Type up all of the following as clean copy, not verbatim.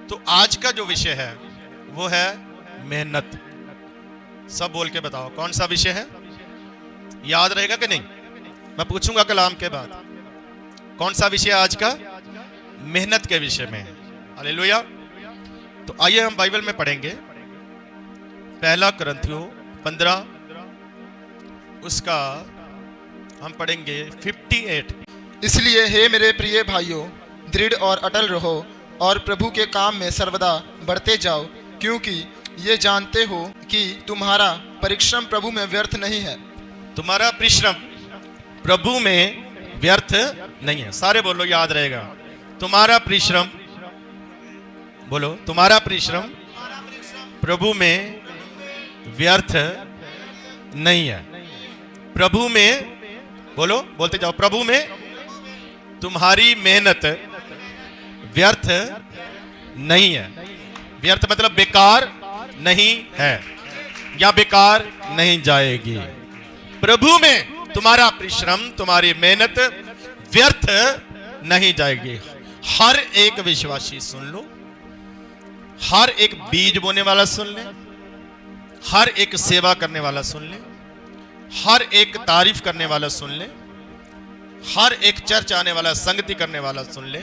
तो आज का जो विषय है वो है मेहनत। सब बोल के बताओ कौन सा विषय है, याद रहेगा कि नहीं? मैं पूछूंगा कलाम के बाद कौन सा विषय आज का, मेहनत के विषय में। हालेलुया। तो आइए हम बाइबल में पढ़ेंगे पहला कुरिन्थियों 15 उसका हम पढ़ेंगे 58। इसलिए हे मेरे प्रिय भाइयों, दृढ़ और अटल रहो और प्रभु के काम में सर्वदा बढ़ते जाओ, क्योंकि ये जानते हो कि तुम्हारा परिश्रम प्रभु में व्यर्थ नहीं है। तुम्हारा परिश्रम प्रभु में व्यर्थ नहीं है। सारे बोलो, याद रहेगा। तुम्हारा परिश्रम, बोलो, तुम्हारा परिश्रम प्रभु में व्यर्थ नहीं है। प्रभु में, बोलो, बोलते जाओ, प्रभु में तुम्हारी मेहनत व्यर्थ नहीं है। व्यर्थ मतलब बेकार नहीं है या बेकार नहीं जाएगी। प्रभु में तुम्हारा परिश्रम, तुम्हारी मेहनत व्यर्थ नहीं जाएगी। हर एक विश्वासी सुन लो, हर एक बीज बोने वाला सुन ले, हर एक सेवा करने वाला सुन ले, हर एक तारीफ करने वाला सुन ले, हर एक चर्च आने वाला, संगति करने वाला सुन ले,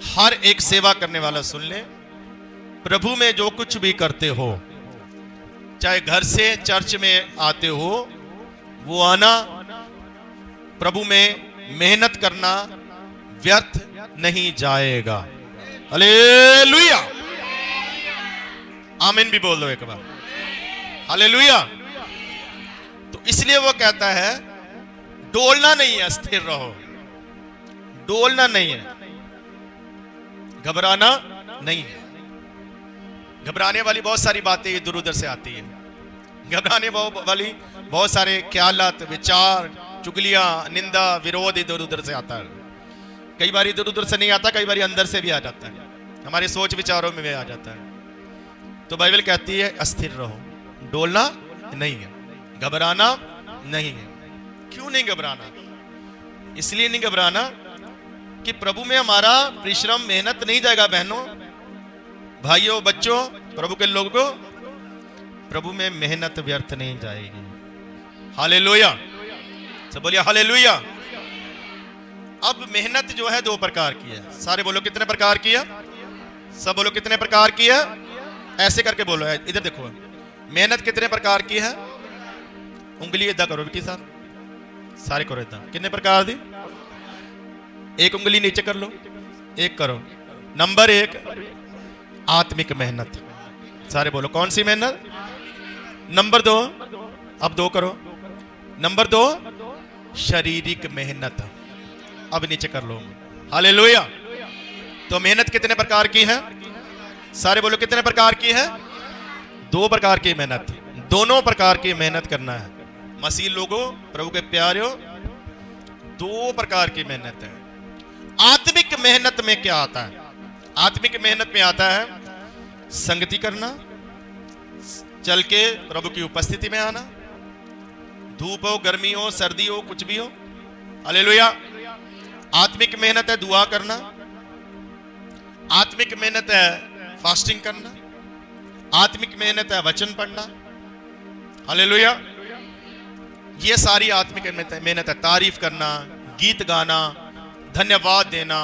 हर एक सेवा करने वाला सुन ले। प्रभु में जो कुछ भी करते हो, चाहे घर से चर्च में आते हो, वो आना, प्रभु में मेहनत करना व्यर्थ नहीं जाएगा। हालेलुया। आमीन भी बोल दो एक बार। हालेलुया। तो इसलिए वो कहता है डोलना नहीं है, स्थिर रहो। डोलना नहीं है, घबराना नहीं है। घबराने वाली बहुत सारी बातें इधर उधर से आती है। घबराने वाली बहुत सारे ख्यालात, विचार, चुगलियां, निंदा, विरोध इधर उधर से आता है। कई बार इधर उधर से नहीं आता, कई बार अंदर से भी आ जाता है, हमारे सोच विचारों में भी आ जाता है। तो बाइबल कहती है अस्थिर रहो, डोलना नहीं है, घबराना नहीं है। क्यों नहीं घबराना? इसलिए नहीं घबराना कि प्रभु में हमारा परिश्रम, मेहनत नहीं जाएगा। बहनों, भाइयों, बच्चों, प्रभु के लोगों, प्रभु में मेहनत व्यर्थ नहीं जाएगी। हालेलुया। सब बोलिए हालेलुया। अब मेहनत जो है दो प्रकार की है। सारे बोलो कितने प्रकार की है? सब बोलो कितने प्रकार की है? ऐसे करके बोलो, इधर देखो, मेहनत कितने प्रकार की है? उंगली इधर करो विकी साहब, सारे करो इधर। कितने प्रकार दी? एक उंगली नीचे कर लो, एक करो। नंबर 1 आत्मिक मेहनत। सारे बोलो कौन सी मेहनत? नंबर 2, अब 2 करो। नंबर 2 शारीरिक मेहनत। अब नीचे कर लो। हालेलुया। तो मेहनत कितने प्रकार की है? सारे बोलो कितने प्रकार की है? 2 प्रकार की मेहनत। दोनों प्रकार की मेहनत करना है। मसीह लोगों, प्रभु के प्यारे, 2 प्रकार की मेहनत है। आत्मिक मेहनत में क्या आता है? आत्मिक मेहनत में आता है संगति करना, चल के प्रभु की उपस्थिति में आना, धूप हो, गर्मी हो, सर्दी हो, कुछ भी हो। हालेलुया। आत्मिक मेहनत है दुआ करना, आत्मिक मेहनत है फास्टिंग करना, आत्मिक मेहनत है वचन पढ़ना। हालेलुया। ये सारी आत्मिक मेहनत है। तारीफ करना, गीत गाना, धन्यवाद देना,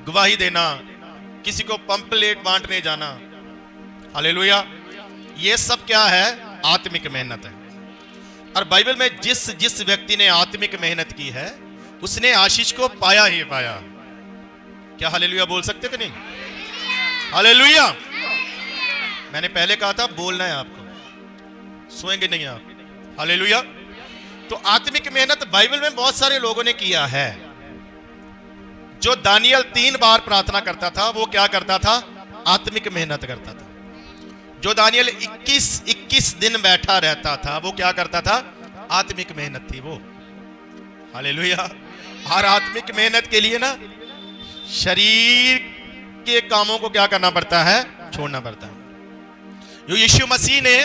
गवाही देना, किसी को पंपलेट बांटने जाना। हालेलुया। ये सब क्या है? आत्मिक मेहनत है। और बाइबल में जिस व्यक्ति ने आत्मिक मेहनत की है उसने आशीष को पाया ही पाया। क्या हालेलुया बोल सकते थे? नहीं। हालेलुया। मैंने पहले कहा था बोलना है आपको, सोएंगे नहीं आप। हालेलुया। तो आत्मिक मेहनत बाइबल में बहुत सारे लोगों ने किया है। जो दानियल 3 बार प्रार्थना करता था वो क्या करता था? आत्मिक मेहनत करता था। जो दानियल 21 दिन बैठा रहता था वो क्या करता था? आत्मिक मेहनत थी वो। हालेलुया। हर आत्मिक मेहनत के लिए ना शरीर के कामों को क्या करना पड़ता है? छोड़ना पड़ता है। जो यीशु मसीह ने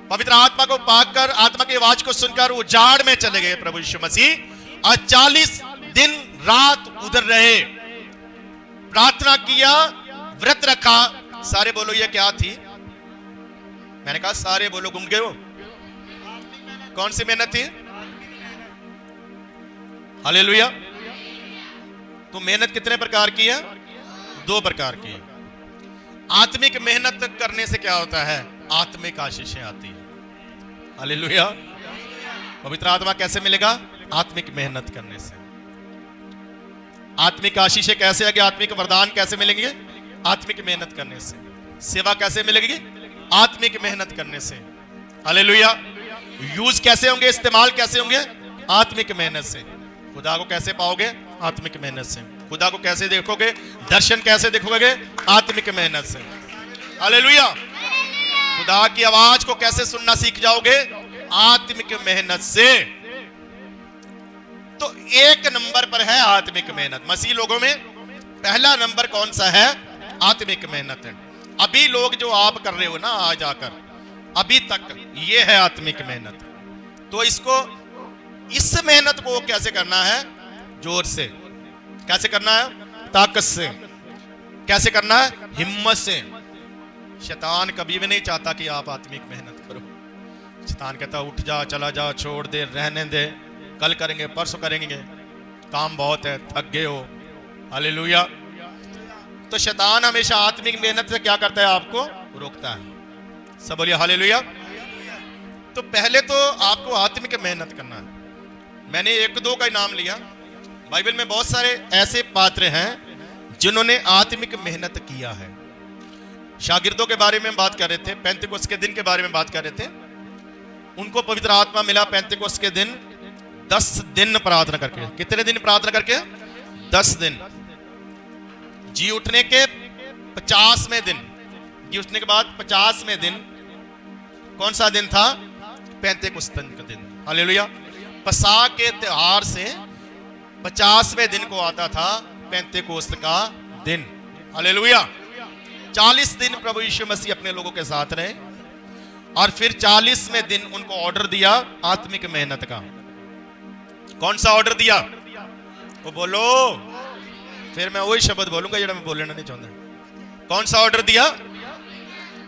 पवित्र आत्मा को पाकर, आत्मा की आवाज को सुनकर उजाड़ में चले गए प्रभु यीशु मसीह, और 40 दिन रात उधर रहे। प्रार्थना किया, व्रत रखा। सारे बोलो ये क्या थी? मैंने कहा सारे बोलो, गुम गए हो। कौन सी मेहनत थी? हालेलुया। तो मेहनत कितने प्रकार की है? 2 प्रकार की। आत्मिक मेहनत करने से क्या होता है? आत्मिक आशीषें आती है। हालेलुया। पवित्र आत्मा कैसे मिलेगा? आत्मिक मेहनत करने से। आत्मिक आशीषें कैसे आगे? आत्मिक वरदान कैसे मिलेंगे? आत्मिक मेहनत करने से। सेवा कैसे मिलेगी? आत्मिक मेहनत करने से। हालेलुया। यूज कैसे होंगे? इस्तेमाल कैसे होंगे? आत्मिक मेहनत से। खुदा को कैसे पाओगे? आत्मिक मेहनत से। खुदा को कैसे देखोगे? दर्शन कैसे देखोगे? आत्मिक मेहनत से। हालेलुया। खुदा की आवाज को कैसे सुनना सीख जाओगे? आत्मिक मेहनत से। तो 1 नंबर पर है आत्मिक मेहनत। मसीह लोगों में पहला नंबर कौन सा है? आत्मिक मेहनत है। अभी लोग जो आप कर रहे हो ना आज आकर, अभी तक ये है आत्मिक मेहनत। तो इसको, इस मेहनत को कैसे करना है? जोर से। कैसे करना है? ताकत से। कैसे करना है? हिम्मत से। शैतान कभी भी नहीं चाहता कि आप आत्मिक मेहनत करो। शैतान कहता उठ जा, चला जा, छोड़ दे, रहने दे, कल करेंगे, परसों करेंगे, काम बहुत है, थक गए हो। हालेलुया। तो शैतान हमेशा आत्मिक मेहनत से क्या करता है? आपको रोकता है। सब बोलिए हालेलुया। तो पहले तो आपको आत्मिक मेहनत करना है। मैंने 1-2 का नाम लिया। बाइबल में बहुत सारे ऐसे पात्र हैं जिन्होंने आत्मिक मेहनत किया है। शागिर्दों के बारे में बात कर रहे थे, पेंतिकोस्त के दिन के बारे में बात कर रहे थे। उनको पवित्र आत्मा मिला पेंतिकोस्त के दिन 10 दिन प्रार्थना करके। कितने दिन प्रार्थना करके? 10 दिन। जी उठने के 50वें दिन, जी उठने के बाद 50वें दिन कौन सा दिन था? पेंतिकोस्त का दिन। हालेलुया। पसह के त्योहार से 50वें दिन को आता था पेंतिकोस्त का दिन। हालेलुया। 40 दिन प्रभु यीशु मसीह अपने लोगों के साथ रहे और फिर 40वें दिन उनको ऑर्डर दिया आत्मिक मेहनत का। कौन सा ऑर्डर दिया? वो बोलो, फिर मैं वही शब्द बोलूंगा जो मैं बोलना नहीं चाहता। कौन सा ऑर्डर दिया?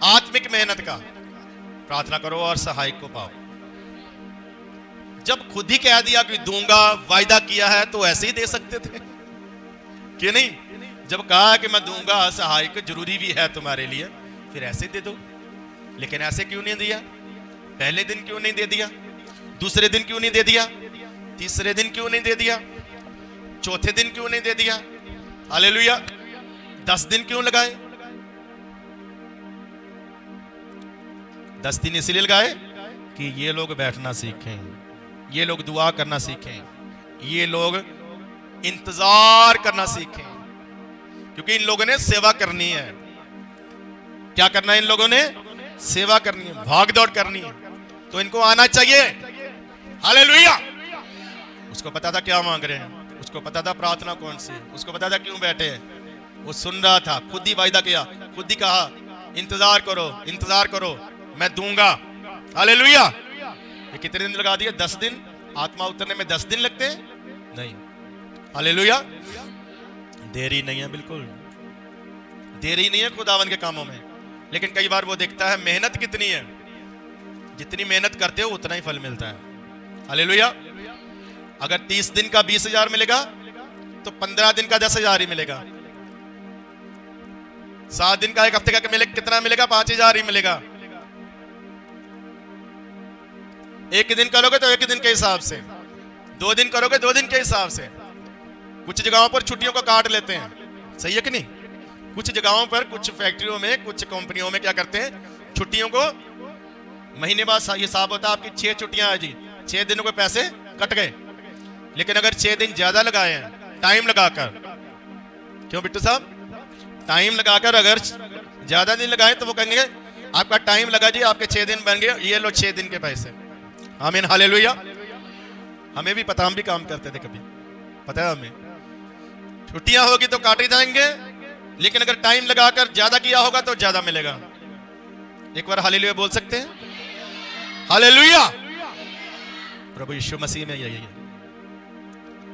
आत्मिक मेहनत का। प्रार्थना करो और सहायक को पाओ। जब खुद ही कह दिया कि दूंगा, वायदा किया है, तो ऐसे ही दे सकते थे कि नहीं? जब कहा कि मैं दूंगा सहायक, जरूरी भी है तुम्हारे लिए, फिर ऐसे दे दो। लेकिन ऐसे क्यों नहीं दिया? पहले दिन क्यों नहीं दे दिया? दूसरे दिन क्यों नहीं दे दिया? तीसरे दिन क्यों नहीं दे दिया? चौथे दिन क्यों नहीं दे दिया? हालेलुया। 10 दिन क्यों लगाए? 10 दिन इसलिए लगाए कि ये लोग बैठना सीखें, ये लोग दुआ करना सीखें, ये लोग इंतजार करना सीखें। क्योंकि इन लोगों ने सेवा करनी है। क्या करना है? इन लोगों ने सेवा करनी है, भाग दौड़ करनी है। तो इनको आना चाहिए। हालेलुया। उसको पता था क्या मांग रहे हैं, उसको पता था प्रार्थना कौन सी, उसको पता था क्यों बैठे हैं। वो सुन रहा था, खुद ही वायदा किया, खुद ही कहा इंतजार करो, इंतजार करो, मैं दूंगा। हालेलुया। ये कितने दिन लगा दिए? 10 दिन। आत्मा उतरने में 10 दिन लगते हैं? नहीं। हालेलुया। देरी नहीं है, बिल्कुल देरी नहीं है खुदावन के कामों में। लेकिन कई बार वो देखता है मेहनत कितनी है, जितनी मेहनत करते हो उतना ही फल मिलता है। हालेलुया। अगर 30 दिन का 20,000 मिलेगा तो 15 दिन का 10,000 ही मिलेगा। 7 दिन का, 1 हफ्ते का कितना मिलेगा? 5,000 ही मिलेगा। 1 दिन करोगे तो 1 दिन के हिसाब से, 2 दिन करोगे 2 दिन के हिसाब से। कुछ जगहों पर छुट्टियों को काट लेते हैं, सही है कि नहीं? कुछ जगहों पर, कुछ फैक्ट्रियों में, कुछ कंपनियों में क्या करते हैं? छुट्टियों को महीने बाद हिसाब होता है आपकी 6 छुट्टियां है जी, 6 दिनों के पैसे कट गए। लेकिन अगर 6 दिन ज्यादा लगाए हैं टाइम लगाकर, क्यों बिट्टू साहब? टाइम लगाकर अगर ज्यादा दिन लगाए तो वो कहेंगे आपका टाइम लगा जी, आपके 6 दिन बन गए, ये लो 6 दिन के पैसे। आमीन। हालेलुया। हमें भी पता, हम भी काम करते थे कभी, पता है हमें। छुट्टियां होगी तो काटे जाएंगे, लेकिन अगर टाइम लगाकर ज्यादा किया होगा तो ज्यादा मिलेगा। एक बार हालेलुया बोल सकते हैं? हालेलुया। प्रभु यीशु मसीह में यही है,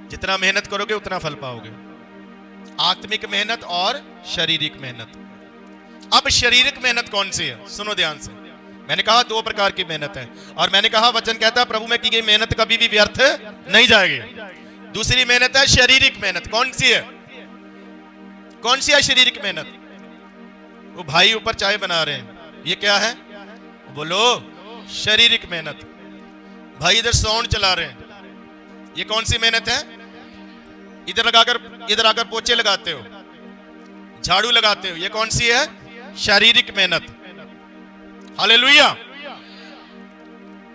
जितना मेहनत करोगे उतना फल पाओगे। आत्मिक मेहनत और शारीरिक मेहनत। अब शारीरिक मेहनत कौन सी है? सुनो ध्यान से। मैंने कहा 2 प्रकार की मेहनत है, और मैंने कहा वचन कहता है प्रभु में की गई मेहनत कभी भी व्यर्थ नहीं जाएगी। दूसरी मेहनत है शारीरिक मेहनत। कौन सी है? कौन सी है शारीरिक मेहनत? वो भाई ऊपर चाय बना रहे हैं, ये क्या है? बोलो, शारीरिक मेहनत। भाई इधर साउंड चला रहे हैं, ये कौन सी मेहनत है? इधर आकर पोछे लगाते हो, झाड़ू लगाते हो, ये कौन सी है? शारीरिक मेहनत। हालेलुया।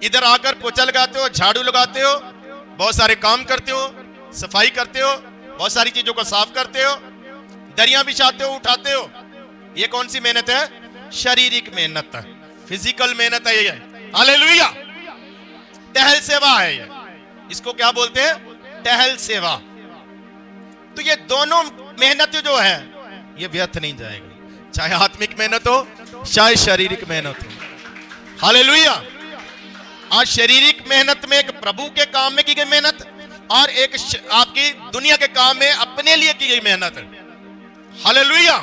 इधर आकर पोछा लगाते हो, झाड़ू लगाते हो, बहुत सारे काम करते हो, सफाई करते हो, बहुत सारी चीजों को साफ करते हो, दरिया बिछाते हो, उठाते हो, ये कौन सी मेहनत है? शारीरिक मेहनत है, फिजिकल मेहनत है ये। हालेलुया। टहल सेवा है ये, इसको क्या बोलते हैं? टहल सेवा। तो ये दोनों मेहनत जो है ये व्यर्थ नहीं जाएगी, चाहे आत्मिक मेहनत हो चाहे शारीरिक मेहनत हो। हालेलुया। आज शारीरिक मेहनत में एक प्रभु के काम में की गई मेहनत, और एक आपकी दुनिया के काम में अपने लिए की गई मेहनत है। हालेलुया।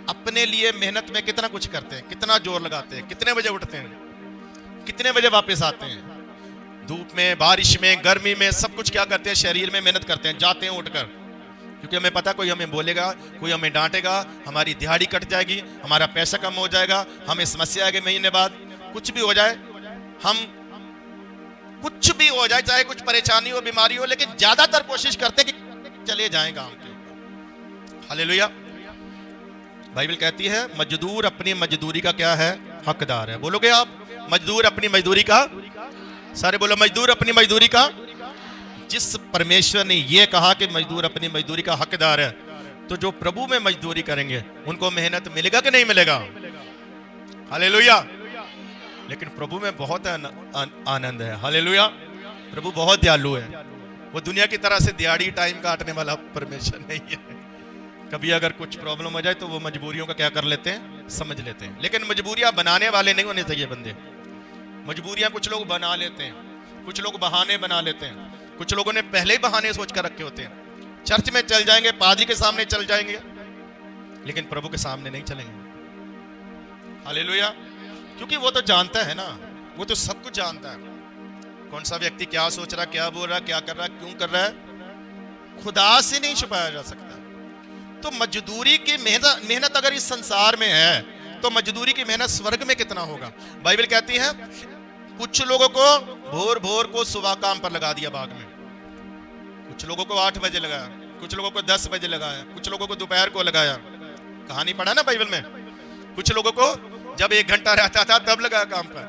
अपने लिए मेहनत में कितना कुछ करते हैं, कितना जोर लगाते हैं, कितने बजे उठते हैं, कितने बजे वापस आते हैं, धूप में, बारिश में, गर्मी में, सब कुछ क्या करते हैं? शरीर में मेहनत करते हैं, जाते हैं उठकर, क्योंकि हमें पता कोई हमें बोलेगा, कोई हमें डांटेगा, हमारी दिहाड़ी कट जाएगी, हमारा पैसा कम हो जाएगा, हमें समस्या आएगी महीने बाद, कुछ भी हो जाए, हम कुछ भी हो जाए, चाहे कुछ परेशानी हो, बीमारी हो, लेकिन ज्यादातर कोशिश करते हैं कि चले जाएं काम के ऊपर। हालेलुया। बाइबल कहती है मजदूर अपनी मजदूरी का क्या है? हकदार है। बोलोगे आप? मजदूर अपनी मजदूरी का, सारे बोलो मजदूर अपनी मजदूरी का। जिस परमेश्वर ने यह कहा कि मजदूर अपनी मजदूरी का हकदार है, तो जो प्रभु में मजदूरी करेंगे उनको मेहनत मिलेगा कि नहीं मिलेगा? हालेलुया। लेकिन प्रभु में बहुत आनंद है। हालेलुया। प्रभु बहुत दयालु है, वो दुनिया की तरह से दिहाड़ी टाइम काटने वाला परमेश्वर नहीं है। कभी अगर कुछ प्रॉब्लम हो जाए तो वो मजबूरियों का क्या कर लेते हैं? समझ लेते हैं। लेकिन मजबूरियां बनाने वाले नहीं होने चाहिए बंदे। मजबूरियां कुछ लोग बना लेते हैं, कुछ लोग बहाने बना लेते हैं, कुछ लोगों ने पहले ही बहाने सोच कर रखे होते हैं। चर्च में चल जाएंगे, पादरी के सामने चल जाएंगे, लेकिन प्रभु के सामने नहीं चलेंगे। हालेलुया। क्योंकि वो तो जानता है ना, वो तो सब कुछ जानता है, कौन सा व्यक्ति क्या सोच रहा, क्या बोल रहा, क्या कर रहा, क्यों कर रहा है। खुदा से नहीं छुपाया जा सकता। तो मजदूरी की मेहनत अगर इस संसार में है, तो मजदूरी की मेहनत स्वर्ग में कितना होगा। बाइबल कहती है कुछ लोगों को भोर भोर को सुबह काम पर लगा दिया बाग में, कुछ लोगों को 8 बजे लगाया, कुछ लोगों को 10 बजे लगाया, कुछ लोगों को दोपहर को लगाया। कहानी पढ़ा ना बाइबल में। कुछ लोगों को जब 1 घंटा रहता था तब लगाया काम पर,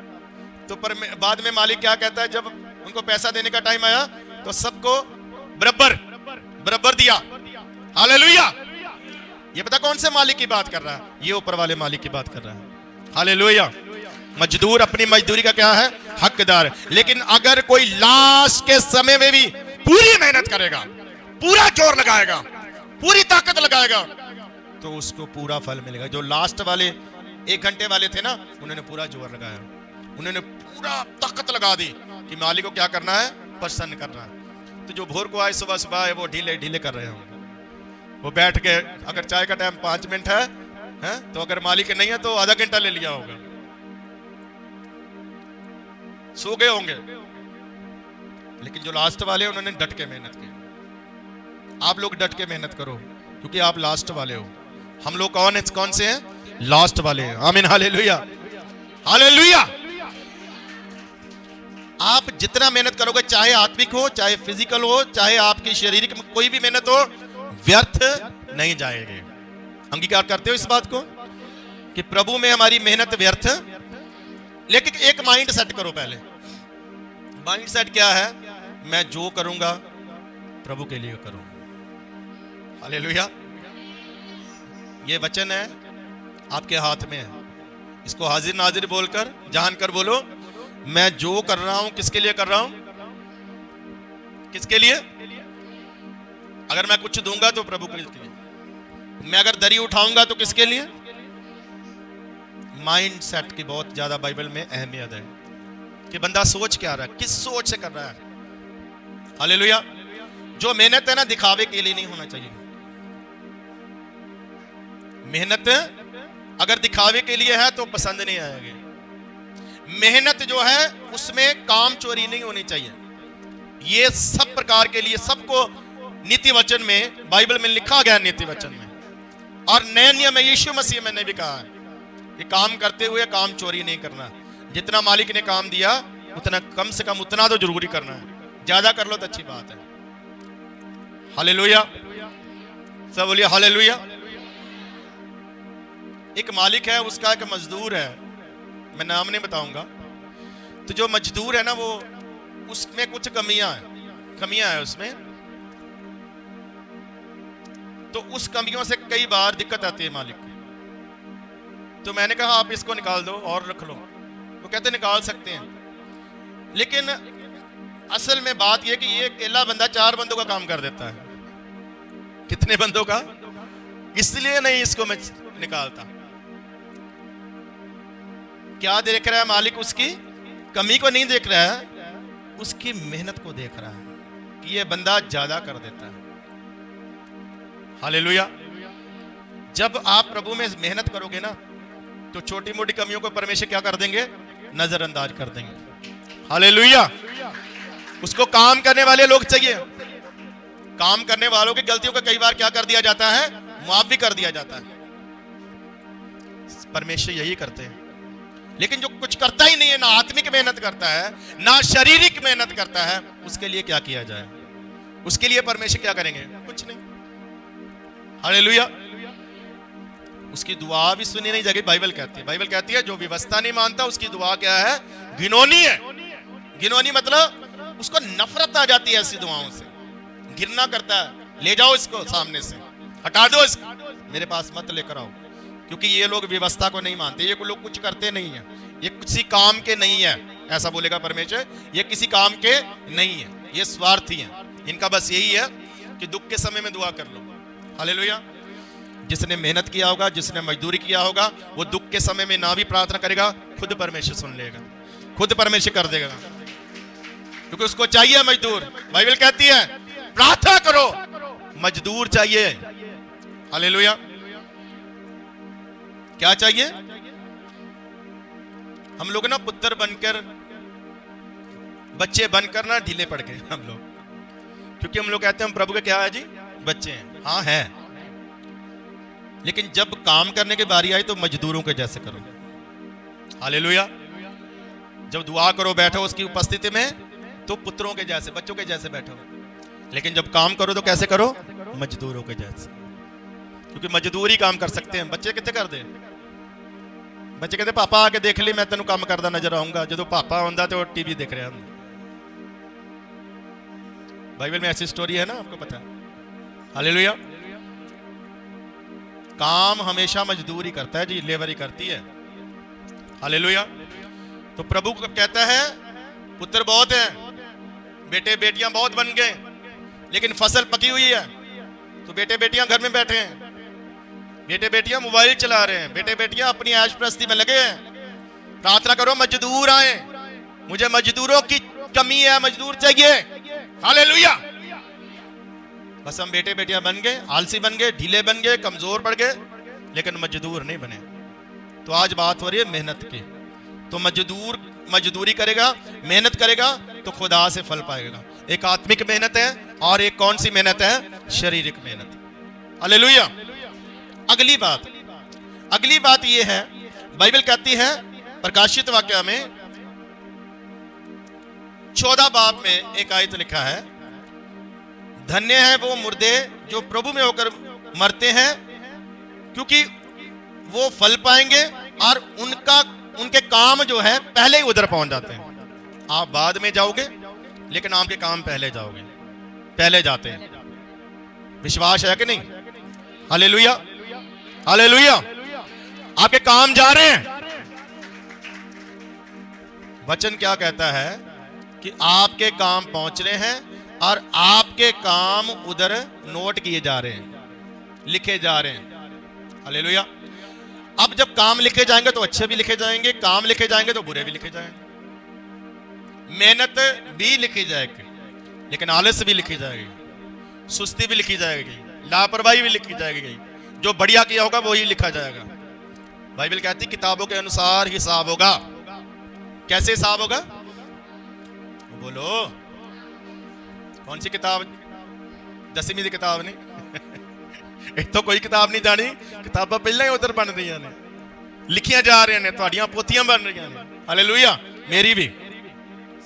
तो बाद में मालिक क्या कहता है, जब उनको पैसा देने का टाइम आया तो सबको बराबर दिया। हालेलुया। ये पता कौन से मालिक की बात कर रहा है? ये ऊपर वाले मालिक की बात कर रहा है। हालेलुया। मजदूर अपनी मजदूरी का क्या है? हकदार। लेकिन अगर कोई लास्ट के समय में भी पूरी मेहनत करेगा, पूरा जोर लगाएगा, पूरी ताकत लगाएगा, तो उसको पूरा फल मिलेगा। जो लास्ट वाले 1 घंटे वाले थे ना, उन्होंने पूरा जोर लगाया, उन्होंने पूरा ताकत लगा दी कि मालिक को क्या करना है? प्रसन्न करना है। तो जो भोर को आए, सुबह सुबह आए, वो ढीले करते रहे होंगे। वो बैठ के, अगर चाय का टाइम 5 मिनट है, तो अगर मालिक नहीं है तो आधा घंटा ले लिया होगा, सो गए होंगे। लेकिन जो लास्ट वाले, उन्होंने डट के मेहनत की। आप लोग डट के मेहनत करो, क्योंकि आप लास्ट वाले हो। हम लोग कौन से हैं? लास्ट वाले हैं। आमीन। हालेलुया। हालेलुया। आप जितना मेहनत करोगे, चाहे आत्मिक हो, चाहे फिजिकल हो, चाहे आपकी शारीरिक कोई भी मेहनत हो, व्यर्थ नहीं जाएगी। अंगीकार करते हो इस बात को कि प्रभु में हमारी मेहनत व्यर्थ। लेकिन एक माइंड सेट करो पहले। माइंड सेट क्या है? मैं जो करूंगा प्रभु के लिए करूं। हालेलुया। ये वचन है आपके हाथ में है, इसको हाजिर नाजिर बोलकर, जानकर बोलो, मैं जो कर रहा हूं किसके लिए कर रहा हूं? किसके लिए? अगर मैं कुछ दूंगा तो प्रभु के लिए, मैं अगर दरी उठाऊंगा तो किसके लिए? माइंड सेट की बहुत ज्यादा बाइबल में अहमियत है कि बंदा सोच क्या रहा है, किस सोच से कर रहा है। हालेलुया। जो मेहनत है ना, दिखावे के लिए नहीं होना चाहिए। मेहनत अगर दिखावे के लिए है तो पसंद नहीं आएगी। मेहनत जो है उसमें काम चोरी नहीं होनी चाहिए। ये सब प्रकार के लिए सबको नीति वचन में, बाइबल में लिखा गया नीति वचन में, और नए नियम में यीशु मसीह मैंने भी कहा है कि काम करते हुए काम चोरी नहीं करना। जितना मालिक ने काम दिया उतना कम से कम उतना तो जरूरी करना है, ज्यादा कर लो तो अच्छी बात है। हालेलुया, सब बोलिए हालेलुया। एक मालिक है, उसका एक मजदूर है, मैं नाम नहीं बताऊंगा। तो जो मजदूर है ना, वो उसमें कुछ कमियां है उसमें। तो उस कमियों से कई बार दिक्कत आती है मालिक को। तो मैंने कहा आप इसको निकाल दो और रख लो। वो कहते निकाल सकते हैं, लेकिन असल में बात यह कि ये अकेला बंदा 4 बंदों का काम कर देता है। कितने बंदों का? इसलिए नहीं इसको मैं निकालता। क्या देख रहा है मालिक? उसकी कमी को नहीं देख रहा है, उसकी मेहनत को देख रहा है कि ये बंदा ज्यादा कर देता है। हालेलुया। जब आप प्रभु में मेहनत करोगे ना, तो छोटी मोटी कमियों को परमेश्वर क्या कर देंगे? नजरअंदाज कर देंगे। हालेलुया। उसको काम करने वाले लोग चाहिए। काम करने वालों की गलतियों को कई बार क्या कर दिया जाता है? माफ भी कर दिया जाता है। परमेश्वर यही करते हैं। लेकिन जो कुछ करता ही नहीं है, ना आत्मिक मेहनत करता है, ना शारीरिक मेहनत करता है, उसके लिए क्या किया जाए? उसके लिए परमेश्वर क्या करेंगे? कुछ नहीं। हालेलुया। उसकी दुआ भी सुनी नहीं जाएगी। बाइबल कहती है जो व्यवस्था नहीं मानता उसकी दुआ क्या है? घिनौनी है। घिनौनी मतलब उसको नफरत आ जाती है ऐसी दुआओं से, घिरना करता है। ले जाओ इसको सामने से, हटा दो इसको, मेरे पास मत लेकर आओ। क्योंकि ये लोग व्यवस्था को नहीं मानते, ये लोग कुछ करते नहीं है, ये किसी काम के नहीं है, ऐसा बोलेगा परमेश्वर। ये किसी काम के नहीं है, ये स्वार्थी है। इनका बस यही है कि दुख के समय में दुआ कर लो। हालेलुया। जिसने मेहनत किया होगा, जिसने मजदूरी किया होगा, वो दुख के समय में ना भी प्रार्थना करेगा, खुद परमेश्वर सुन लेगा, खुद परमेश्वर कर देगा, क्योंकि उसको चाहिए मजदूर। बाइबल कहती है प्रार्थना करो, मजदूर चाहिए। हालेलुया। क्या चाहिए? हम लोग ना पुत्र बनकर, बच्चे बनकर ना ढीले पड़ गए हम लोग, क्योंकि हम लोग कहते हैं हम प्रभु के क्या है जी? बच्चे हैं। हाँ है, लेकिन जब काम करने की बारी आई तो मजदूरों के जैसे करो। हालेलुया। जब दुआ करो, बैठो उसकी उपस्थिति में, तो पुत्रों के जैसे, बच्चों के जैसे बैठो। लेकिन जब काम करो तो कैसे करो? मजदूरों के जैसे, क्योंकि मजदूर ही काम कर सकते हैं। बच्चे कितने कर दे? बच्चे कहते पापा आके देख ली, मैं तेन काम करदा नजर आऊंगा। जो पापा आंदा तो टीवी देख रहा हूं। बाइबल में ऐसी स्टोरी है ना, आपको पता है। हालेलुया। काम हमेशा मजदूर ही करता है जी, लेबर ही करती है। हालेलुया। तो प्रभु कहता है पुत्र बहुत हैं, बेटे बेटियां बहुत बन गए, लेकिन फसल पकी हुई है। तो बेटे बेटियां घर में बैठे हैं, बेटे बेटियां मोबाइल चला रहे हैं, बेटे बेटियां अपनी ऐश प्रस्ती में लगे हैं। प्रार्थना करो मजदूर आए, मुझे मजदूरों की कमी है, मजदूर चाहिए। हालेलुया। बस हम बेटे बेटियां बन गए, आलसी बन गए, ढीले बन गए, कमजोर पड़ गए, लेकिन मजदूर नहीं बने। तो आज बात हो रही है मेहनत की। तो मजदूर मजदूरी करेगा, मेहनत करेगा, तो खुदा से फल पाएगा। एक आत्मिक मेहनत है और एक कौन सी मेहनत है? शारीरिक मेहनत। हालेलुया। अगली बात यह है, बाइबल कहती है प्रकाशित वाक्य में 14 बाब में एक आयत लिखा है, धन्य है वो मुर्दे जो प्रभु में होकर मरते हैं, क्योंकि वो फल पाएंगे और उनके काम जो है पहले ही उधर पहुंच जाते हैं। आप बाद में जाओगे, लेकिन आपके काम पहले जाते हैं। विश्वास है कि नहीं? हालेलुया। हालेलुया। आपके काम जा रहे हैं। वचन क्या कहता है कि आपके काम पहुंच रहे हैं और आपके काम उधर नोट किए जा रहे हैं, लिखे जा रहे हैं। हालेलुया। अब जब काम लिखे जाएंगे तो अच्छे भी लिखे जाएंगे, काम लिखे जाएंगे तो बुरे भी लिखे जाएंगे। मेहनत भी लिखी जाएगी, लेकिन आलस भी लिखी जाएगी, सुस्ती भी लिखी जाएगी, लापरवाही भी लिखी जाएगी, जो बढ़िया किया होगा वही लिखा जाएगा। बाइबल कहती किताबों के अनुसार हिसाब होगा। कैसे हिसाब होगा? बोलो, कौन सी किताब? 10वीं की किताब नहीं एक तो कोई किताब नहीं जानी, किताबां पहले ही उधर बन रही ने, लिखियां जा रही ने, तुहाडियां पोतियां बन रही ने। हालेलुया। मेरी भी,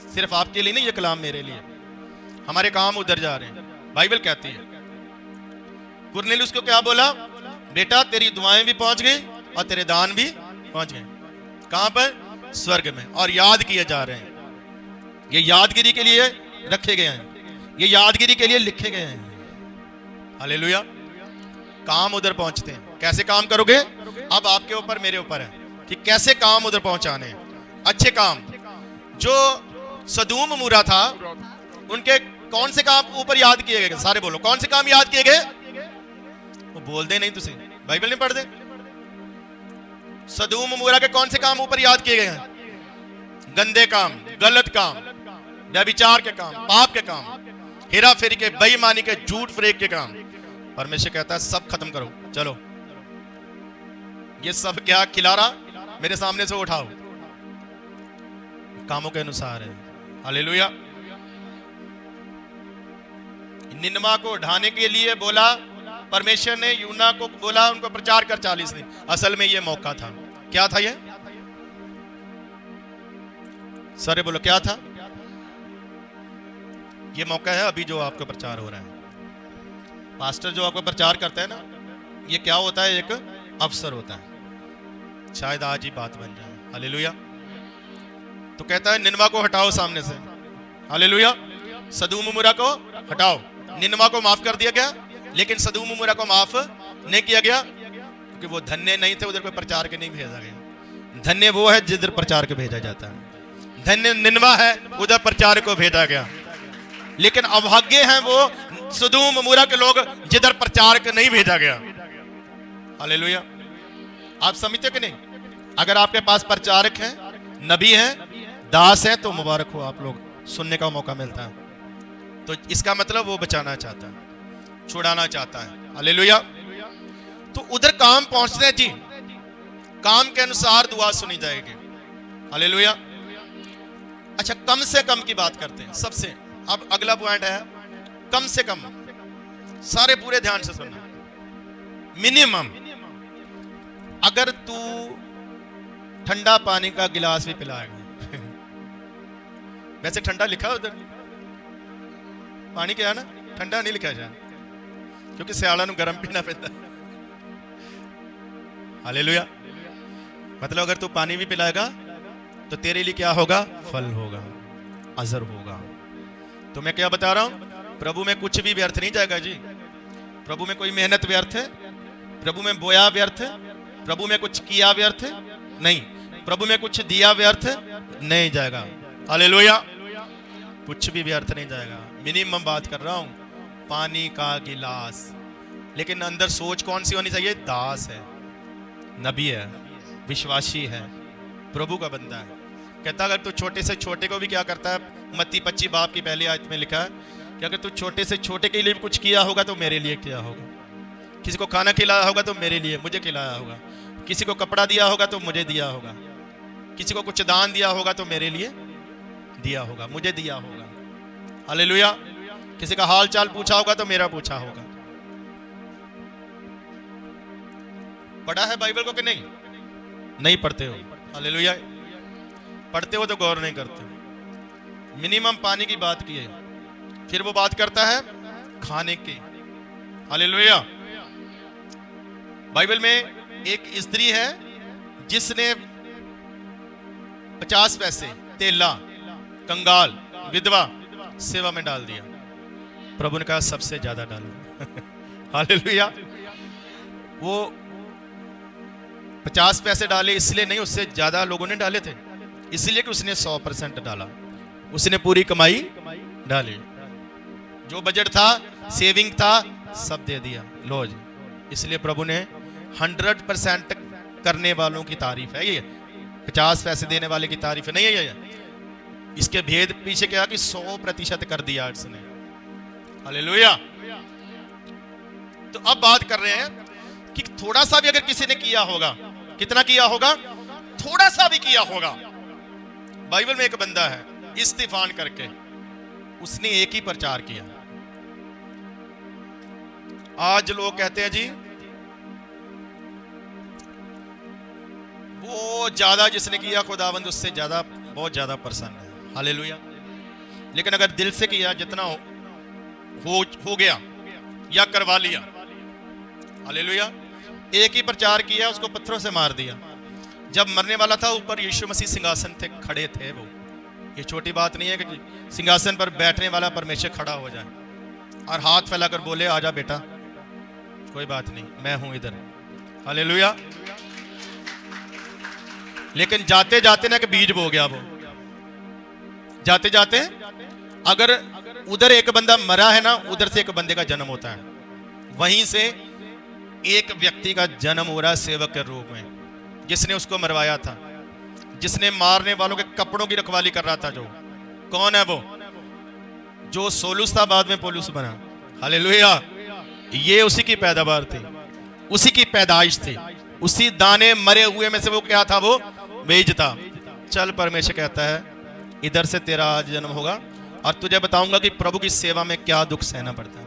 सिर्फ आपके लिए नहीं, ये कलाम मेरे लिए। हमारे काम उधर जा रहे हैं। बाइबल कहती है कुरनेलियुस को क्या बोला? बेटा तेरी दुआएं भी पहुंच गई और तेरे दान भी पहुंच गए। कहां पर? स्वर्ग में। और याद किए जा रहे हैं। ये यादगिरी के लिए रखे गए हैं, ये यादगिरी के लिए लिखे गए हैं। हालेलुया। काम उधर पहुंचते हैं। कैसे काम करोगे? अब आपके ऊपर, मेरे ऊपर है कि कैसे काम उधर पहुंचाने हैं। अच्छे काम। जो सदूम अमोरा था, उनके कौन से काम ऊपर याद किए गए? सारे बोलो, कौन से काम याद किए गए? वो बोलते नहीं, तुसी बाइबल नहीं पढ़ते। सदूम अमोरा के कौन से काम ऊपर याद किए गए हैं? गंदे काम, गलत काम, व्यभिचार के काम, पाप के काम, हेरा फेरी के, बेईमानी के, झूठ फरेब के काम। परमेश्वर कहता है सब खत्म करो, चलो ये सब क्या खिलारा मेरे सामने से उठाओ। कामों के अनुसार है। हालेलुया। निनवा को ढाने के लिए बोला परमेश्वर ने, यूना को बोला उनको प्रचार कर 40 दिन। असल में ये मौका था। क्या था ये? सारे बोलो, क्या था? ये मौका है अभी जो आपका प्रचार हो रहा है। पास्टर जो आपको प्रचार करता है ना, ये क्या होता है? एक अवसर होता है। शायद आज ही बात बन जाए। हालेलुया। तो कहता है निनवा को हटाओ सामने से। हालेलुया। सदूम अमोरा को हटाओ। निनवा को माफ कर दिया गया, लेकिन सदूम अमोरा को माफ नहीं किया गया, क्योंकि वो धन्य नहीं थे, उधर कोई प्रचार के नहीं भेजा गया। धन्य वो है जिधर प्रचार के भेजा जाता है। धन्य निनवा है, उधर प्रचार को भेजा गया। लेकिन अभाग्य हैं वो सदूम अमोरा के लोग जिधर प्रचार के नहीं भेजा गया। हालेलुया। आप समझते कि नहीं? अगर आपके पास प्रचारक हैं, नबी हैं, दास हैं, तो मुबारक हो, आप लोग सुनने का मौका मिलता है। तो इसका मतलब वो बचाना चाहता है, छुड़ाना चाहता है। हालेलुया। तो उधर काम पहुंचते हैं जी, काम के अनुसार दुआ सुनी जाएगी। हालेलुया। अच्छा, कम से कम की बात करते हैं सबसे। अब अगला पॉइंट है कम से कम। सारे पूरे ध्यान से सुनना। मिनिमम, अगर तू ठंडा पानी का गिलास भी पिलाएगा वैसे ठंडा लिखा उधर, पानी क्या है ना, ठंडा नहीं लिखा जाए, क्योंकि सियाला नूं गर्म पीना पैंदा। हालेलुया। मतलब अगर तू पानी भी पिलाएगा तो तेरे लिए क्या होगा? फल होगा, अजर होगा। तो मैं क्या बता रहा हूं, प्रभु में कुछ भी व्यर्थ नहीं जाएगा जी। प्रभु में कोई मेहनत व्यर्थ है? प्रभु में बोया व्यर्थ है? प्रभु में कुछ किया व्यर्थ है? नहीं। प्रभु में कुछ दिया व्यर्थ नहीं जाएगा। हालेलुया। कुछ भी व्यर्थ नहीं जाएगा। मिनिमम बात कर रहा हूं, पानी का गिलास। लेकिन अंदर सोच कौन सी होनी चाहिए? दास है, नबी है, विश्वासी है, प्रभु का बंदा है। कहता अगर तू छोटे से छोटे को भी क्या करता है, मत्ती 25 बाब की पहली आयत में लिखा है कि अगर तू छोटे से छोटे के लिए भी कुछ किया होगा तो मेरे लिए किया होगा। किसी को खाना खिलाया होगा तो मेरे लिए, मुझे खिलाया होगा। किसी को कपड़ा दिया होगा तो मुझे दिया होगा। किसी को कुछ दान दिया होगा तो मेरे लिए दिया होगा, मुझे दिया होगा। हालेलुया। किसी का हाल चाल पूछा होगा तो मेरा पूछा होगा। पढ़ा है बाइबल को कि नहीं? नहीं पढ़ते हो। हालेलुया। पढ़ते हो तो गौर नहीं करते। मिनिमम पानी की बात की है। फिर वो बात करता है खाने की। हालेलुया। बाइबल में एक स्त्री है जिसने 50 पैसे तेला, कंगाल, विधवा सेवा में डाल दिया। प्रभु ने कहा सबसे ज्यादा डालो। हालेलुया। वो 50 पैसे डाले इसलिए नहीं, उससे ज्यादा लोगों ने डाले थे, इसलिए कि उसने 100% डाला। उसने पूरी कमाई डाली। जो बजट था, सेविंग था, सब दे दिया। लो जी। इसलिए प्रभु ने 100% करने वालों की तारीफ है ये, 50 पैसे देने वाले की तारीफ नहीं है ये। इसके भेद पीछे क्या कि 100% कर दिया इसने। हालेलुया। तो अब बात कर रहे हैं कि थोड़ा सा भी अगर किसी ने किया होगा, कितना किया होगा, थोड़ा सा भी किया होगा। बाइबल में एक बंदा है इस्तीफान करके, उसने एक ही प्रचार किया। आज लोग कहते हैं जी वो ज्यादा जिसने किया खुदावंद उससे ज्यादा, बहुत ज्यादा प्रसन्न है। हालेलुया। लेकिन अगर दिल से किया, जितना हो गया या करवा लिया, हालेलुया। एक ही प्रचार किया, उसको पत्थरों से मार दिया। जब मरने वाला था, ऊपर यीशु मसीह सिंहासन थे, खड़े थे। वो ये छोटी बात नहीं है कि सिंहासन पर बैठने वाला परमेश्वर खड़ा हो जाए और हाथ फैलाकर बोले आजा बेटा, कोई बात नहीं, मैं हूं इधर। हालेलुया। लेकिन जाते जाते ना कि बीज बो गया। वो जाते जाते अगर उधर एक बंदा मरा है ना, उधर से एक बंदे का जन्म होता है, वहीं से एक व्यक्ति का जन्म हो रहा है सेवक के रूप में, जिसने उसको मरवाया था, जिसने मारने वालों के कपड़ों की रखवाली कर रहा था। जो कौन है वो? जो सोलुस था, बाद में पौलुस बना। हालेलुया। ये उसी की पैदावार थी, उसी की पैदाइश थी, उसी दाने मरे हुए में से वो क्या था? वो बीज था। चल, परमेश्वर कहता है इधर से तेरा आज जन्म होगा और तुझे बताऊंगा कि प्रभु की सेवा में क्या दुख सहना पड़ता है।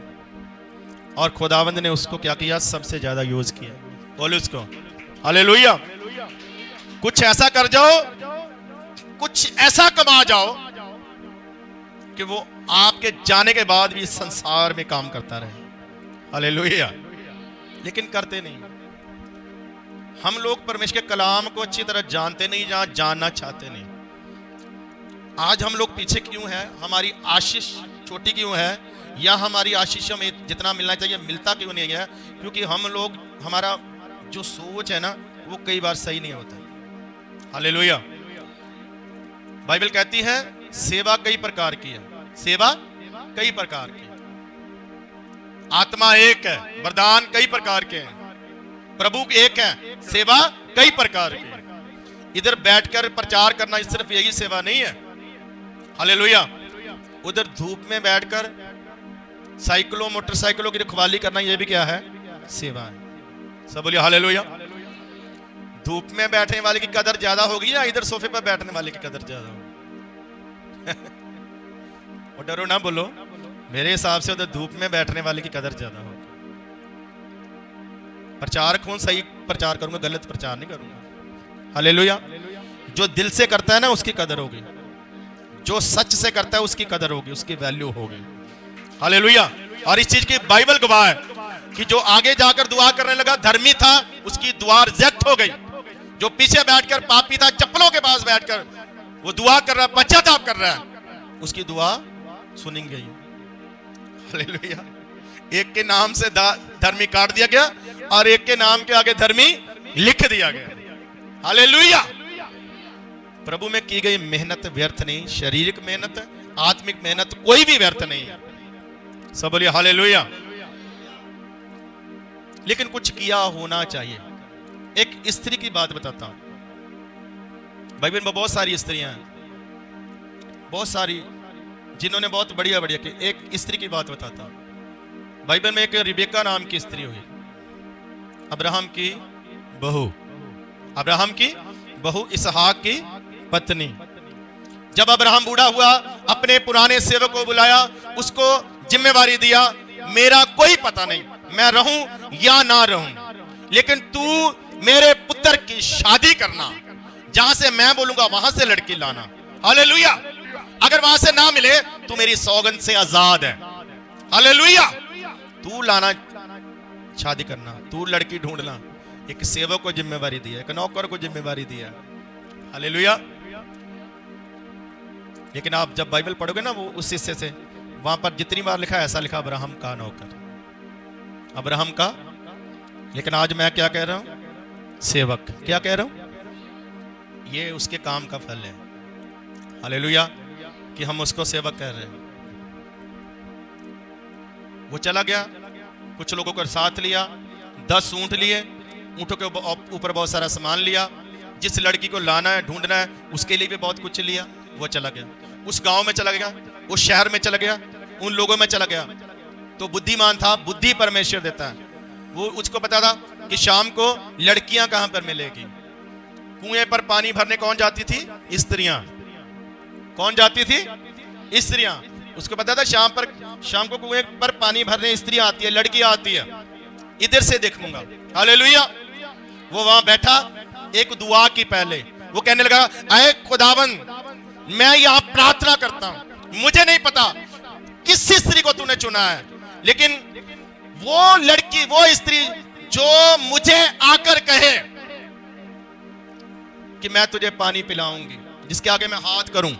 और खुदावंद ने उसको क्या किया? सबसे ज्यादा यूज किया, पौलुस को। हालेलुया। कुछ ऐसा कर जाओ, कुछ ऐसा कमा जाओ कि वो आपके जाने के बाद भी संसार में काम करता रहे। हालेलुया। लेकिन करते नहीं। हम लोग परमेश्वर के कलाम को अच्छी तरह जानते नहीं, जहां जानना चाहते नहीं। आज हम लोग पीछे क्यों हैं? हमारी आशीष छोटी क्यों है? या हमारी आशीष हमें जितना मिलना चाहिए मिलता क्यों नहीं है? क्योंकि हम लोग, हमारा जो सोच है ना, वो कई बार सही नहीं होता। हालेलुया। बाइबल कहती है सेवा कई प्रकार की है, सेवा कई प्रकार की। आत्मा एक है, वरदान कई प्रकार के हैं, प्रभु एक है, सेवा कई प्रकार की है। इधर बैठकर प्रचार करना सिर्फ यही सेवा नहीं है। हालेलुया। उधर धूप में बैठकर साइकिलों मोटरसाइकिलों की रखवाली करना, यह भी क्या है? सेवा है। सब बोलिए हालेलुया। धूप में बैठने वाले की कदर ज्यादा होगी या इधर सोफे पर बैठने वाले की कदर ज्यादा होगी? और डरो ना, बोलो मेरे हिसाब से उधर धूप में बैठने वाले की कदर ज्यादा होगी। प्रचारक हूं, सही प्रचार करूंगा, गलत प्रचार नहीं करूंगा। हालेलुया। जो दिल से करता है ना, उसकी कदर होगी। जो सच से करता है उसकी कदर होगी, उसकी वैल्यू होगी। हालेलुया। और इस चीज की बाइबल गवाह है कि जो आगे जाकर दुआ करने लगा, धर्मी था, उसकी दुआ रिजेक्ट हो गई। जो पीछे बैठकर पापी था, चप्पलों के पास बैठकर वो दुआ कर रहा है, पश्चाताप कर रहा है, उसकी दुआ सुनी गई। हालेलुया। एक के नाम से धर्मी काट दिया गया और एक के नाम के आगे धर्मी लिख दिया गया। हालेलुया। प्रभु में की गई मेहनत व्यर्थ नहीं, शारीरिक मेहनत, आत्मिक मेहनत कोई भी व्यर्थ नहीं है। सब बोलिए हालेलुया। लेकिन कुछ किया होना चाहिए। एक स्त्री की बात बताता हूं। बाइबल में बहुत सारी स्त्रियां हैं, बहुत सारी जिन्होंने बहुत बढ़िया बढ़िया की। एक स्त्री की बात बताता हूं। बाइबल में एक रिबेका नाम की स्त्री हुई, अब्राहम की बहू, अब्राहम की बहू, इसहाक की पत्नी। जब अब्राहम बूढ़ा हुआ, अपने पुराने सेवक को बुलाया, उसको जिम्मेवारी दिया, मेरा कोई पता नहीं मैं रहूं या ना रहूं, लेकिन तू मेरे पुत्र की शादी करना, जहां से मैं बोलूंगा वहां से लड़की लाना। हालेलुया। अगर वहां से ना मिले तू मेरी सौगंध से आजाद है। हालेलुया। तू लाना, शादी करना, तू लड़की ढूंढना। एक सेवक को जिम्मेवारी दिया, एक नौकर को जिम्मेवारी दिया। हालेलुया। लेकिन आप जब बाइबल पढ़ोगे ना, वो उस हिस्से से, वहां पर जितनी बार लिखा है ऐसा लिखा, अब्राहम का नौकर, अब्राहम का। लेकिन आज मैं क्या कह रहा हूं? सेवक। क्या कह रहा हूं? ये उसके काम का फल है। हालेलुया। कि हम उसको सेवक कह रहे हैं। वो चला गया, कुछ लोगों को साथ लिया, 10 ऊंट लिए, ऊंटों के ऊपर बहुत सारा सामान लिया। जिस लड़की को लाना है, ढूंढना है, उसके लिए भी बहुत कुछ लिया। वो चला गया, उस गांव में चला गया, उस शहर में चला गया, उन लोगों में चला गया। तो बुद्धिमान था, बुद्धि परमेश्वर देता है। वो उसको पता था कि शाम को लड़कियां कहां पर मिलेगी। कुएं पर पानी भरने कौन जाती थी? स्त्रियां। कौन जाती थी? स्त्रियां। उसको पता था शाम को कुएं पर पानी भरने स्त्रियां आती है, लड़कियां आती है, इधर से देखूंगा। हालेलुया। वो वहां बैठा एक दुआ की पहले वो कहने लगा, ऐ खुदावंद मैं यहां प्रार्थना करता हूं, मुझे नहीं पता किस स्त्री को तूने चुना है, लेकिन वो लड़की, वो स्त्री जो मुझे आकर कहे कि मैं तुझे पानी पिलाऊंगी, जिसके आगे मैं हाथ करूं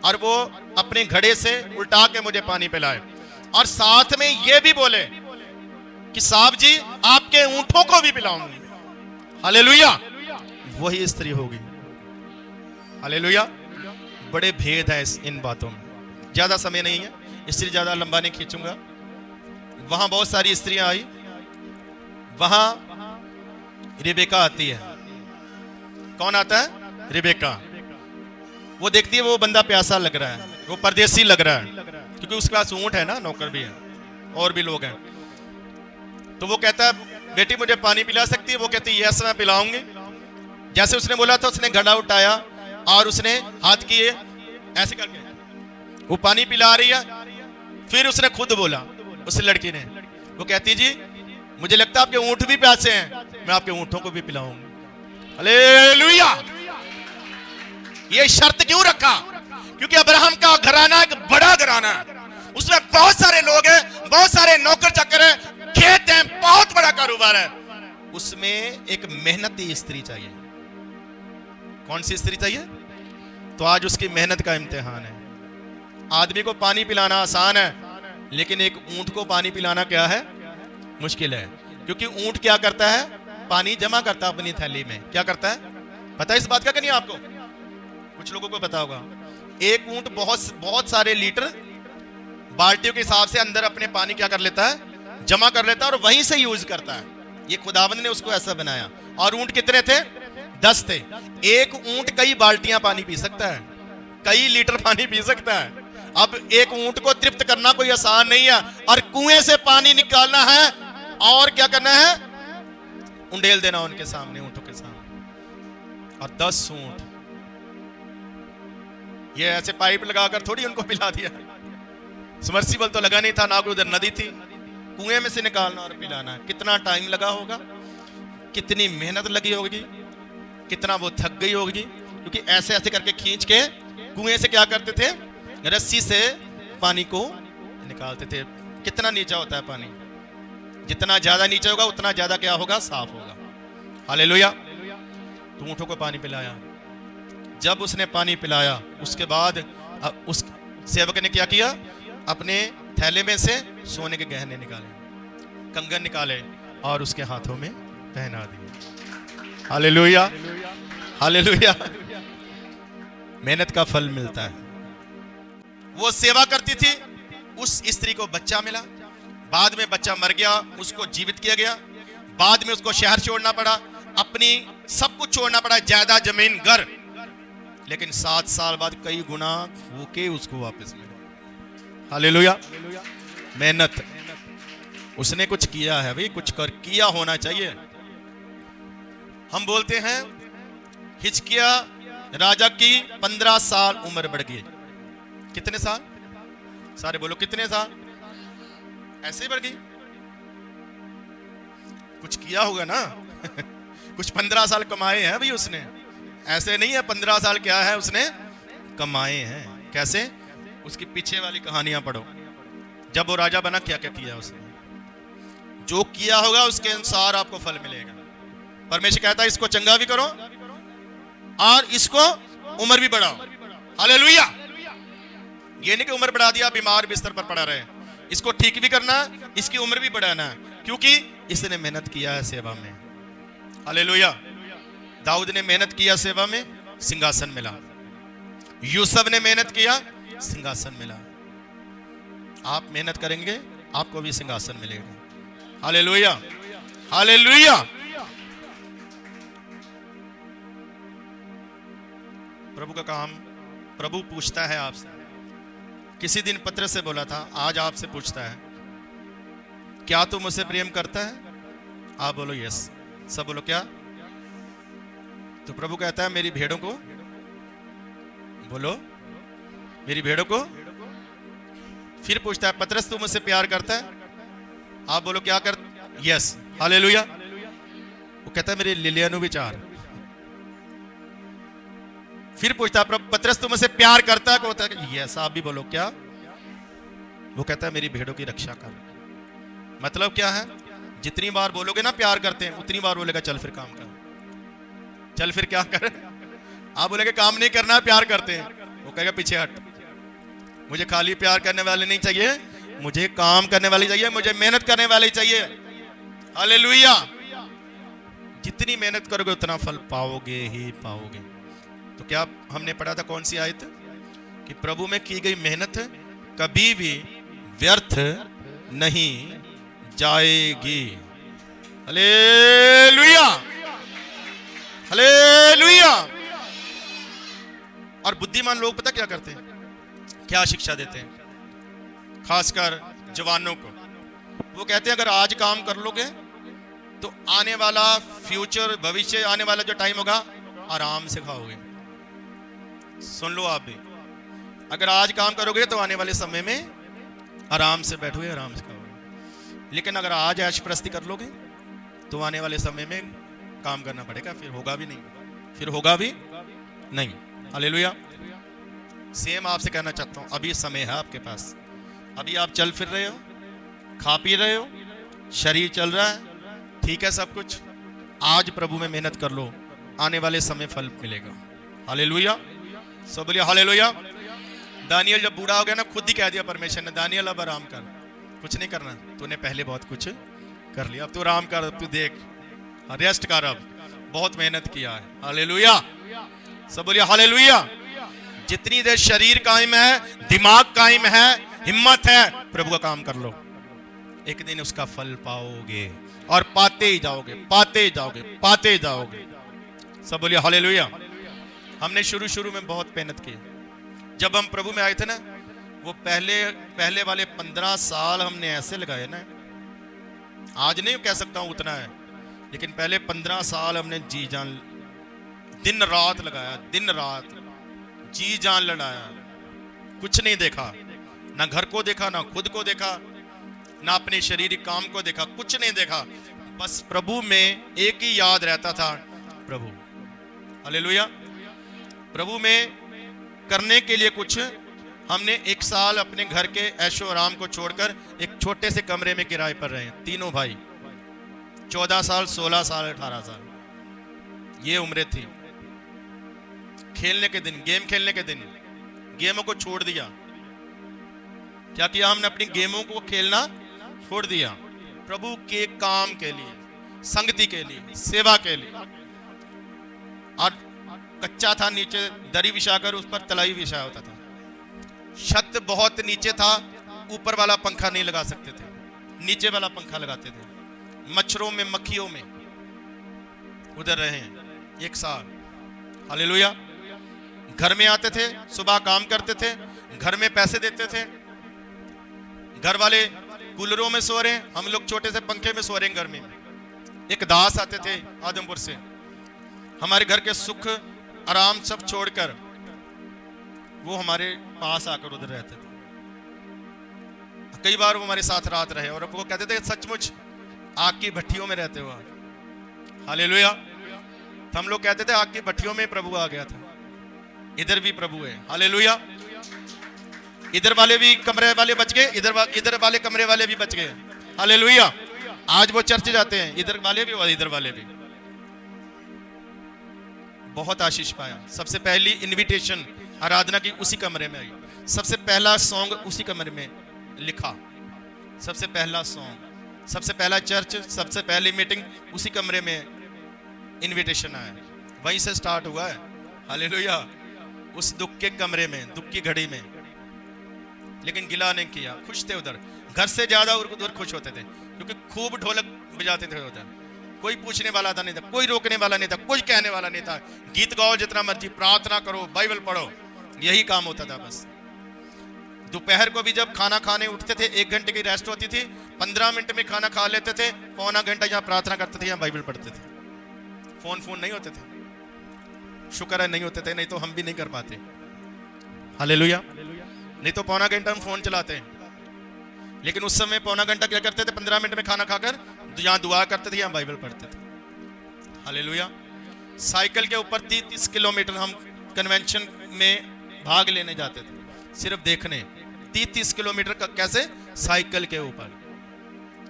और वो अपने घड़े से उल्टा के मुझे पानी पिलाए, और साथ में ये भी बोले कि साहब जी आपके ऊंटों को भी पिलाऊंगी। हालेलुया। वही स्त्री होगी। हालेलुया। बड़े भेद है इन बातों में, ज्यादा समय नहीं है इसलिए ज्यादा लंबा नहीं खींचूंगा। वहां बहुत सारी स्त्रियां आई, वहां रिबेका आती है। कौन आता है? रिबेका। वो देखती है वो बंदा प्यासा लग रहा है, वो परदेसी लग रहा है, क्योंकि उसके पास ऊंट है ना, नौकर भी है और भी लोग हैं। तो वो कहता है बेटी मुझे पानी पिला सकती है? वो कहती है यस मैं पिलाऊंगी। जैसे उसने बोला था उसने घड़ा उठाया और उसने हाथ किए ऐसे करके वो पानी पिला रही है। फिर उसने खुद बोला, उस लड़की ने, वो कहती जी मुझे लगता है आपके ऊंट भी प्यासे हैं, मैं आपके ऊंटों को भी पिलाऊंगी। हालेलुया। ये शर्त क्यों रखा? क्योंकि अब्राहम का घराना एक बड़ा घराना है, उसमें बहुत सारे लोग हैं, बहुत सारे नौकर चाकर हैं, खेत हैं, बहुत बड़ा कारोबार है। उसमें एक मेहनती स्त्री चाहिए। कौन सी स्त्री चाहिए? तो आज उसकी मेहनत का इम्तिहान है। आदमी को पानी पिलाना आसान है, लेकिन एक ऊंट को पानी पिलाना क्या है? मुश्किल है। क्योंकि ऊंट क्या करता है? पानी जमा करता है अपनी थैली में। क्या करता है? पता है इस बात का कि नहीं आपको? कुछ लोगों को पता होगा। एक ऊंट बहुत सारे लीटर बाल्टियों के हिसाब से अंदर अपने पानी क्या कर लेता है? जमा कर लेता है और वहीं से यूज करता है। ये खुदावंद ने उसको ऐसा बनाया। और ऊंट कितने थे? 10 थे। एक ऊंट कई बाल्टियां पानी पी सकता है, कई लीटर पानी पी सकता है। अब एक ऊंट को तृप्त करना कोई आसान नहीं है, और कुएं से पानी निकालना है और क्या करना है? उंडेल देना उनके सामने, ऊंटों के सामने। और 10 ऊंट, ये ऐसे पाइप लगाकर थोड़ी उनको पिला दिया। सबमर्सिबल तो लगा नहीं था, ना कोई उधर नदी थी। कुएं में से निकालना और पिलाना, कितना टाइम लगा होगा, कितनी मेहनत लगी होगी, कितना वो थक गई होगी। क्योंकि ऐसे ऐसे करके खींच के कुएं से क्या करते थे? रस्सी से पानी को निकालते थे। कितना नीचा होता है पानी, जितना ज्यादा नीचे होगा उतना ज्यादा क्या होगा? साफ होगा। हालेलुया। तो ऊंटों को पानी पिलाया। जब उसने पानी पिलाया उसके बाद उस सेवक ने क्या किया? अपने थैले में से सोने के गहने निकाले, कंगन निकाले और उसके हाथों में पहना दिए। हालेलुया। हालेलुया। मेहनत का फल मिलता है। वो सेवा करती थी, उस स्त्री को बच्चा मिला, बाद में बच्चा मर गया, उसको जीवित किया गया, बाद में उसको शहर छोड़ना पड़ा, अपनी सब कुछ छोड़ना पड़ा, जायदाद जमीन घर, लेकिन 7 साल बाद कई गुना होके उसको वापस मिला। हालेलुया। मेहनत, उसने कुछ किया है भाई, कुछ कर किया होना चाहिए। हम बोलते हैं हिजकिया राजा की 15 साल उम्र बढ़ गई। कितने साल? सारे बोलो कितने साल? ऐसे ही बढ़ गई। कुछ किया होगा ना। कुछ 15 साल कमाए हैं भाई उसने, ऐसे नहीं है। 15 साल क्या है उसने कमाए हैं। कैसे? उसकी पीछे वाली कहानियां पढ़ो, जब वो राजा बना क्या क्या किया उसने। जो किया होगा उसके अनुसार आपको फल मिलेगा। परमेश्वर कहता है इसको चंगा भी करो और इसको उम्र भी बढ़ाओ। हालेलुया। ये नहीं कि उम्र बढ़ा दिया बीमार बिस्तर पर पड़ा रहे, इसको ठीक भी करना, इसकी उम्र भी बढ़ाना है, क्योंकि इसने मेहनत किया है सेवा में। हालेलुया। दाऊद ने मेहनत किया सेवा में, सिंहासन मिला। यूसुफ ने मेहनत किया, सिंहासन मिला। आप मेहनत करेंगे आपको भी सिंहासन मिलेगा। हालेलुया। हालेलुया। प्रभु का काम, प्रभु पूछता है आपसे। किसी दिन पत्र से बोला था, आज आपसे पूछता है क्या तू मुझसे प्रेम करता है? आप बोलो यस, सब बोलो क्या। तो प्रभु कहता है मेरी भेड़ों को, बोलो मेरी भेड़ों को। फिर पूछता है पतरस तू मुझसे प्यार करता है? आप बोलो क्या कर, यस, हालेलुया। वो कहता है मेरे लिलियानु विचार। फिर पूछता है पतरस तू मुझसे प्यार करता है? कहता है यस। आप भी बोलो क्या। वो कहता है मेरी भेड़ों की रक्षा कर। मतलब क्या है, जितनी बार बोलोगे ना प्यार करते हैं, उतनी बार बोलेगा चल फिर काम कर, चल फिर क्या कर। आप बोलेगे काम नहीं करना, प्यार करते हैं, वो कहेगा पीछे हट, मुझे खाली प्यार करने वाले नहीं चाहिए, मुझे काम करने वाली चाहिए, मुझे मेहनत करने वाले चाहिए। हालेलुया। जितनी मेहनत करोगे उतना फल पाओगे ही पाओगे। तो क्या हमने पढ़ा था, कौन सी आयत, कि प्रभु में की गई मेहनत कभी भी व्यर्थ नहीं जाएगी। Hallelujah, hallelujah. और बुद्धिमान लोग पता क्या करते हैं, क्या शिक्षा देते हैं, खासकर जवानों को। वो कहते हैं अगर आज काम कर लोगे तो आने वाला फ्यूचर, भविष्य, आने वाला जो टाइम होगा आराम से खाओगे। सुन लो आप भी, अगर आज काम करोगे तो आने वाले समय में आराम से बैठोगे, आराम से खाओगे। लेकिन अगर आज ऐशप्रस्ती कर लोगे तो आने वाले समय में काम करना पड़ेगा, फिर होगा भी नहीं, फिर होगा भी नहीं। हालेलुया। सेम आपसे कहना चाहता हूं, अभी समय है आपके पास, अभी आप चल फिर रहे हो, खा पी रहे हो, शरीर चल रहा है, ठीक है सब कुछ। आज प्रभु में मेहनत कर लो, आने वाले समय फल मिलेगा। हालेलुया, सब बोलिए हालेलुया। दानियल जब बूढ़ा हो गया ना, खुद ही कह दिया परमेश्वर ने, दानियल अब आराम कर, कुछ नहीं करना, तूने पहले बहुत कुछ कर लिया, अब तू आराम कर, अब तू देख, रेस्ट कर, अब बहुत मेहनत किया है। हालेलुया, सब बोलिए हालेलुया। जितनी देर शरीर कायम है, दिमाग कायम है, हिम्मत है, प्रभु का काम कर लो, एक दिन उसका फल पाओगे और पाते ही जाओगे, पाते जाओगे, पाते जाओगे। सब बोलिए हालेलुया। हमने शुरू में बहुत मेहनत की। जब हम प्रभु में आए थे ना, वो पहले वाले 15 साल हमने ऐसे लगाए ना, आज नहीं कह सकता हूं उतना है, लेकिन पहले 15 साल हमने जी जान, दिन रात लगाया, दिन रात जी जान लड़ाया, कुछ नहीं देखा, ना घर को देखा, ना खुद को देखा, ना अपने शारीरिक काम को देखा, कुछ नहीं देखा, बस प्रभु में एक ही याद रहता था, प्रभु। हालेलुया। प्रभु में करने के लिए कुछ हमने 1 साल अपने घर के ऐशो आराम को छोड़कर एक छोटे से कमरे में किराए पर रहे, तीनों भाई, 14 साल, 16 साल, 18 साल ये उम्रें थी। खेलने के दिन, गेम खेलने के दिन, गेमों को छोड़ दिया। क्या किया हमने, अपनी गेमों को खेलना छोड़ दिया, प्रभु के काम के लिए, संगति के लिए, सेवा के लिए। और कच्चा था, नीचे दरी बिछाकर उस पर तलाई बिछाया होता था, छत बहुत नीचे था, ऊपर वाला पंखा नहीं लगा सकते थे, नीचे वाला पंखा लगाते थे, मच्छरों में, मक्खियों में उधर रहे 1 साल। हालेलुया। घर में आते थे, सुबह काम करते थे, घर में पैसे देते थे, घर वाले कूलरों में सो रहे, हम लोग छोटे से पंखे में सो रहे हैं घर में। एक दास आते थे आदमपुर से, हमारे घर के सुख आराम सब छोड़कर वो हमारे पास आकर उधर रहते थे। कई बार वो हमारे साथ रात रहे और वो कहते थे सचमुच आग की भट्टियों में रहते हो। हालेलुया। तो हम लोग कहते थे आग की भट्टियों में प्रभु आ गया था, इधर भी प्रभु है। हालेलुया। इधर वाले भी कमरे वाले बच गए, इधर वाले कमरे वाले भी बच गए। हालेलुया। आज वो चर्च जाते हैं, इधर वाले भी और इधर वाले भी। बहुत आशीष पाया। सबसे पहली इनविटेशन आराधना की उसी कमरे में आई, सबसे पहला सॉन्ग उसी कमरे में लिखा, सबसे पहला सॉन्ग, सबसे पहला चर्च, सबसे पहली मीटिंग उसी कमरे में इनविटेशन आया, वहीं से स्टार्ट हुआ है। हालेलुया। उस दुख के कमरे में, दुख की घड़ी में, लेकिन गिला नहीं किया, खुश थे उधर, घर से ज्यादा उधर खुश होते थे, क्योंकि खूब ढोलक बजाते थे उधर। कोई पूछने वाला था नहीं था, कोई रोकने वाला नहीं था, कोई कहने वाला नहीं था। गीत गाओ जितना मर्जी, प्रार्थना करो, बाइबल पढ़ो, यही काम होता था बस। दोपहर को भी जब खाना खाने उठते थे, 1 घंटे की रेस्ट होती थी, 15 मिनट में खाना खा लेते थे, पौना घंटा यहाँ प्रार्थना करते थे, यहाँ बाइबल पढ़ते थे। फोन नहीं होते थे, शुक्र है नहीं होते थे, नहीं तो हम भी नहीं कर पाते। हालेलुया। नहीं तो पौना घंटा हम फोन चलाते हैं, लेकिन उस समय पौना घंटा क्या करते थे, 15 मिनट में खाना खाकर यहाँ दुआ करते थे, यहाँ बाइबल पढ़ते थे। हालेलुया। साइकिल के ऊपर 30 किलोमीटर हम कन्वेंशन में भाग लेने जाते थे, सिर्फ देखने। 30 किलोमीटर का कैसे, साइकिल के ऊपर।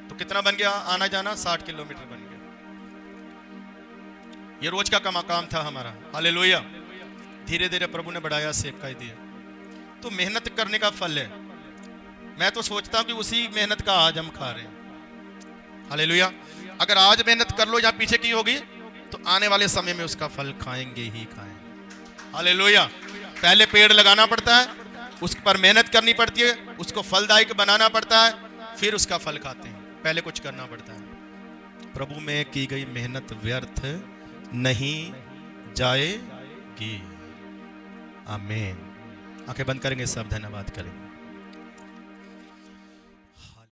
तो कितना बन गया आना जाना, 60 किलोमीटर बन गया। ये रोज का काम था हमारा। हालेलुया। धीरे धीरे प्रभु ने बढ़ाया, सेवका दिया। तो मेहनत करने का फल है। मैं तो सोचता हूं कि उसी मेहनत का आज हम खा रहे हैं। हालेलुया। अगर आज मेहनत कर लो, जहां पीछे की होगी, तो आने वाले समय में उसका फल खाएंगे ही खाएंगे। हालेलुया। पहले पेड़ लगाना पड़ता है, उस पर मेहनत करनी पड़ती है, उसको फलदायक बनाना पड़ता है, फिर उसका फल खाते हैं। पहले कुछ करना पड़ता है। प्रभु में की गई मेहनत व्यर्थ नहीं जाएगी। आमीन। आंखें बंद करेंगे, सब धन्यवाद करेंगे।